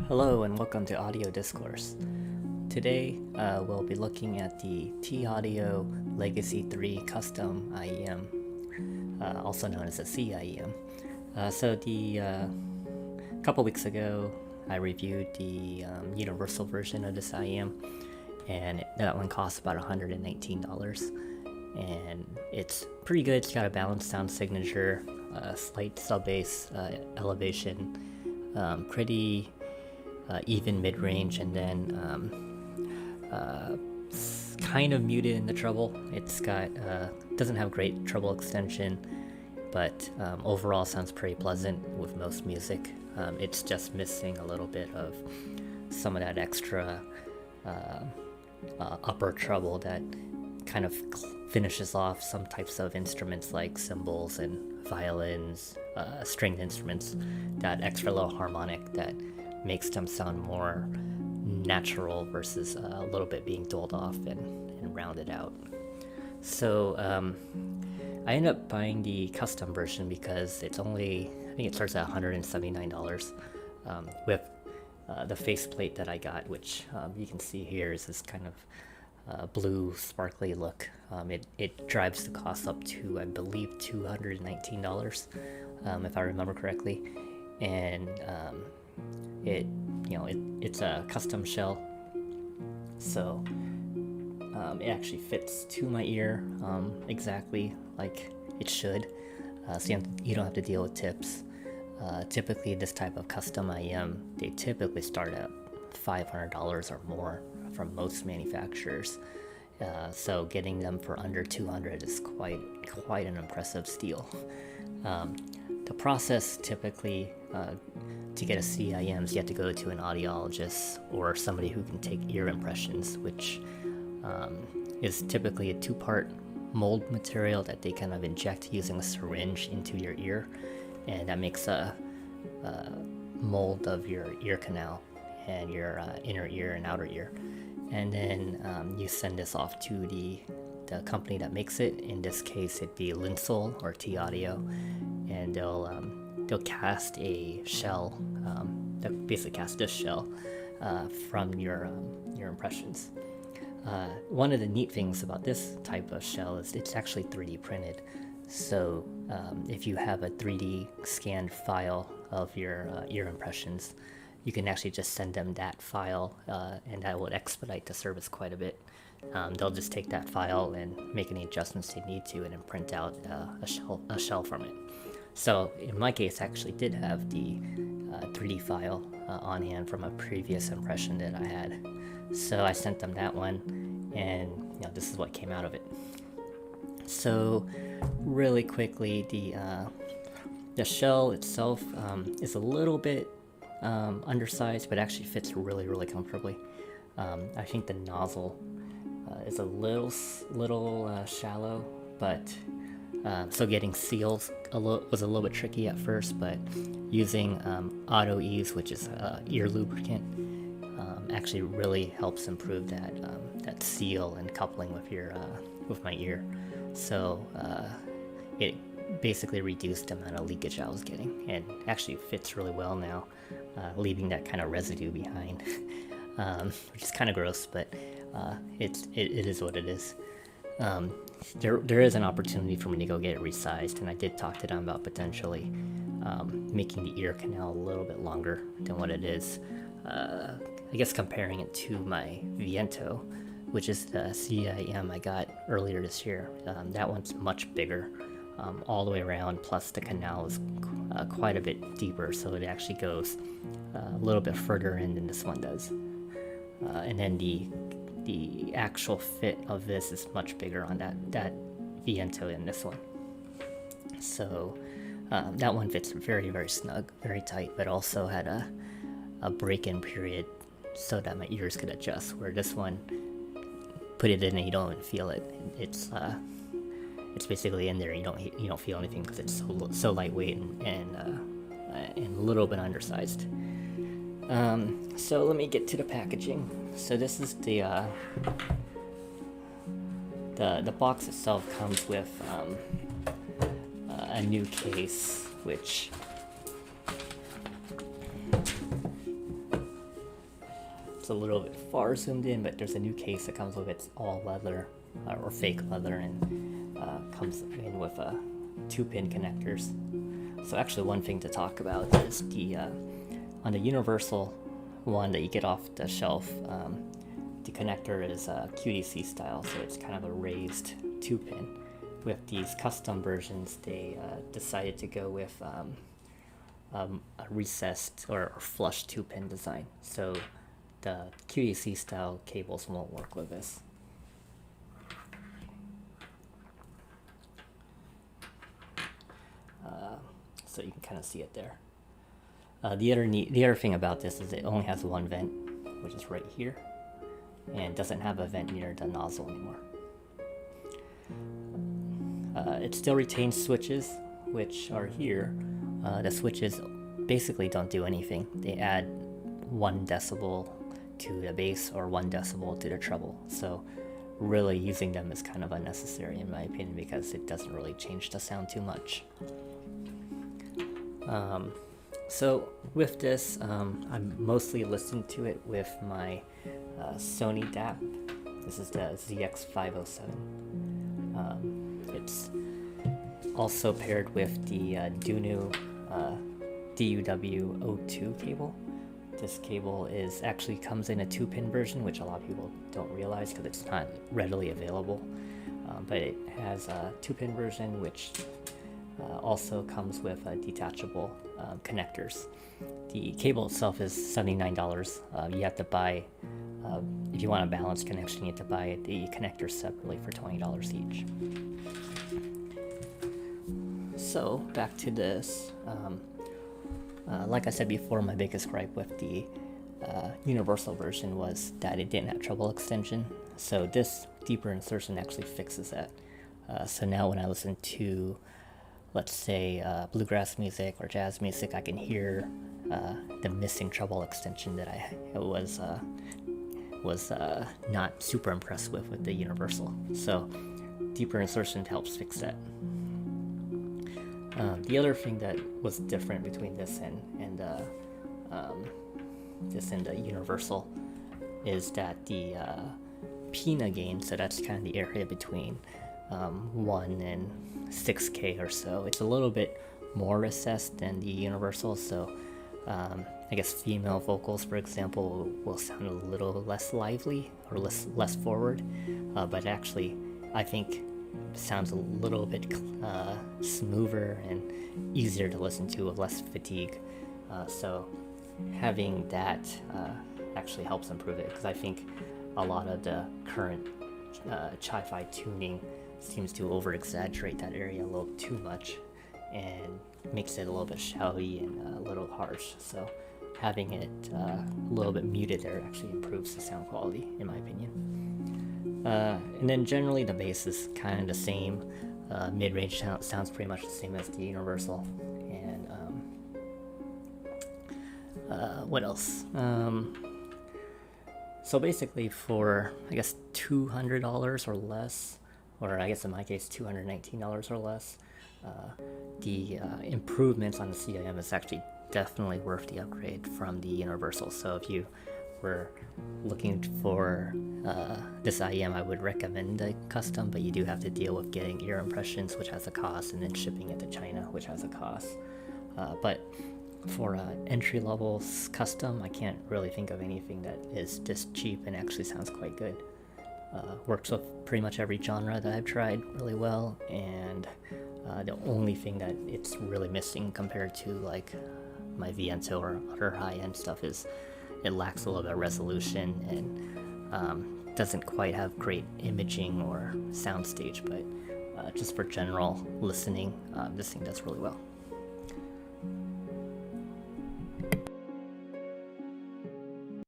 Hello and welcome to Audio Discourse. Today we'll be looking at the Thieaudio Legacy 3 Custom IEM, also known as a CIEM. A couple weeks ago I reviewed the universal version of this IEM, and that one costs about $119, and it's pretty good. It's got a balanced sound signature, slight sub-bass elevation, pretty even mid-range, and then kind of muted in the treble. It's got doesn't have great treble extension, but overall sounds pretty pleasant with most music. It's just missing a little bit of some of that extra upper treble that kind of finishes off some types of instruments like cymbals and violins, stringed instruments. That extra low harmonic that makes them sound more natural versus a little bit being doled off and rounded out. So I ended up buying the custom version because it's only, I think it starts at $179 with the faceplate that I got, which you can see here is this kind of blue sparkly look. It drives the cost up to, I believe, $219 if I remember correctly, and it's a custom shell, so it actually fits to my ear exactly like it should, so you don't have to deal with tips. Typically this type of custom IEM, they typically start at $500 or more from most manufacturers, so getting them for under $200 is quite an impressive steal. The process typically to get a CIEM is you have to go to an audiologist or somebody who can take ear impressions, which is typically a two-part mold material that they kind of inject using a syringe into your ear, and that makes a mold of your ear canal and your inner ear and outer ear, and then you send this off to the company that makes it. In this case it'd be Linsol or Thieaudio, and they'll cast a shell, they'll basically cast this shell from your impressions. One of the neat things about this type of shell is it's actually 3D printed, so if you have a 3D scanned file of your ear impressions, you can actually just send them that file, and that will expedite the service quite a bit. They'll just take that file and make any adjustments they need to, and then print out a shell from it. So in my case, I actually did have the 3D file on hand from a previous impression that I had. So I sent them that one, and this is what came out of it. So really quickly, the shell itself is a little bit undersized, but actually fits really comfortably. I think the nozzle is a little shallow, but so getting seals was a little bit tricky at first, but using Auto Ease, which is ear lubricant, actually really helps improve that seal and coupling with my ear. So it basically reduced the amount of leakage I was getting, and actually fits really well now, leaving that kind of residue behind, which is kind of gross, but it is what it is. There is an opportunity for me to go get it resized, and I did talk to them about potentially making the ear canal a little bit longer than what it is. I guess comparing it to my Viento, which is the CIEM I got earlier this year, that one's much bigger all the way around, plus the canal is quite a bit deeper, so it actually goes a little bit further in than this one does. And then the actual fit of this is much bigger on that Viento than this one. So that one fits very snug, very tight, but also had a break-in period so that my ears could adjust, where this one, put it in and you don't even feel it. It's basically in there, you don't feel anything because it's so lightweight and a little bit undersized. So let me get to the packaging. So this is the box itself comes with a new case, which it's a little bit far zoomed in, but there's a new case that comes with it's all leather or fake leather, and comes in with 2-pin connectors. So actually, one thing to talk about is the on the universal one that you get off the shelf, the connector is QDC style, so it's kind of a raised 2-pin. With these custom versions, they decided to go with a recessed or flush 2-pin design. So the QDC style cables won't work with this. So you can kind of see it there. The other thing about this is it only has one vent, which is right here, and doesn't have a vent near the nozzle anymore. It still retains switches, which are here. The switches basically don't do anything. They add 1 decibel to the bass or 1 decibel to the treble. So really using them is kind of unnecessary in my opinion, because it doesn't really change the sound too much. So with this, I'm mostly listening to it with my Sony DAP. This is the ZX507. It's also paired with the Dunu Thieaudio O2 cable. This cable actually comes in a 2-pin version, which a lot of people don't realize because it's not readily available. But it has a 2-pin version, which also comes with detachable connectors. The cable itself is $79. You have to buy, if you want a balanced connection, you have to buy the connectors separately for $20 each. So back to this. Like I said before, my biggest gripe with the universal version was that it didn't have treble extension. So this deeper insertion actually fixes that. So now when I listen to, let's say, bluegrass music or jazz music, I can hear the missing treble extension that I was not super impressed with the universal. So deeper insertion helps fix that. The other thing that was different between this and the universal is that the PINA gain, so that's kind of the area between 1 and 6K or so, it's a little bit more recessed than the universal. So I guess female vocals, for example, will sound a little less lively or less forward, but actually I think sounds a little bit smoother and easier to listen to with less fatigue. So having that actually helps improve it, because I think a lot of the current chi-fi tuning seems to over-exaggerate that area a little too much and makes it a little bit shouty and a little harsh. So having it a little bit muted there actually improves the sound quality, in my opinion. And then generally the bass is kind of the same. Mid-range sounds pretty much the same as the universal. And what else? So basically for, I guess, $200 or less, or I guess in my case $219 or less, the improvements on the CIEM is actually definitely worth the upgrade from the universal. So if you were looking for this IEM, I would recommend a custom, but you do have to deal with getting ear impressions, which has a cost, and then shipping it to China, which has a cost. But for entry-level custom, I can't really think of anything that is this cheap and actually sounds quite good. Works with pretty much every genre that I've tried really well, and the only thing that it's really missing compared to like my Viento or other high-end stuff is it lacks a little bit of resolution and doesn't quite have great imaging or soundstage, but just for general listening, this thing does really well.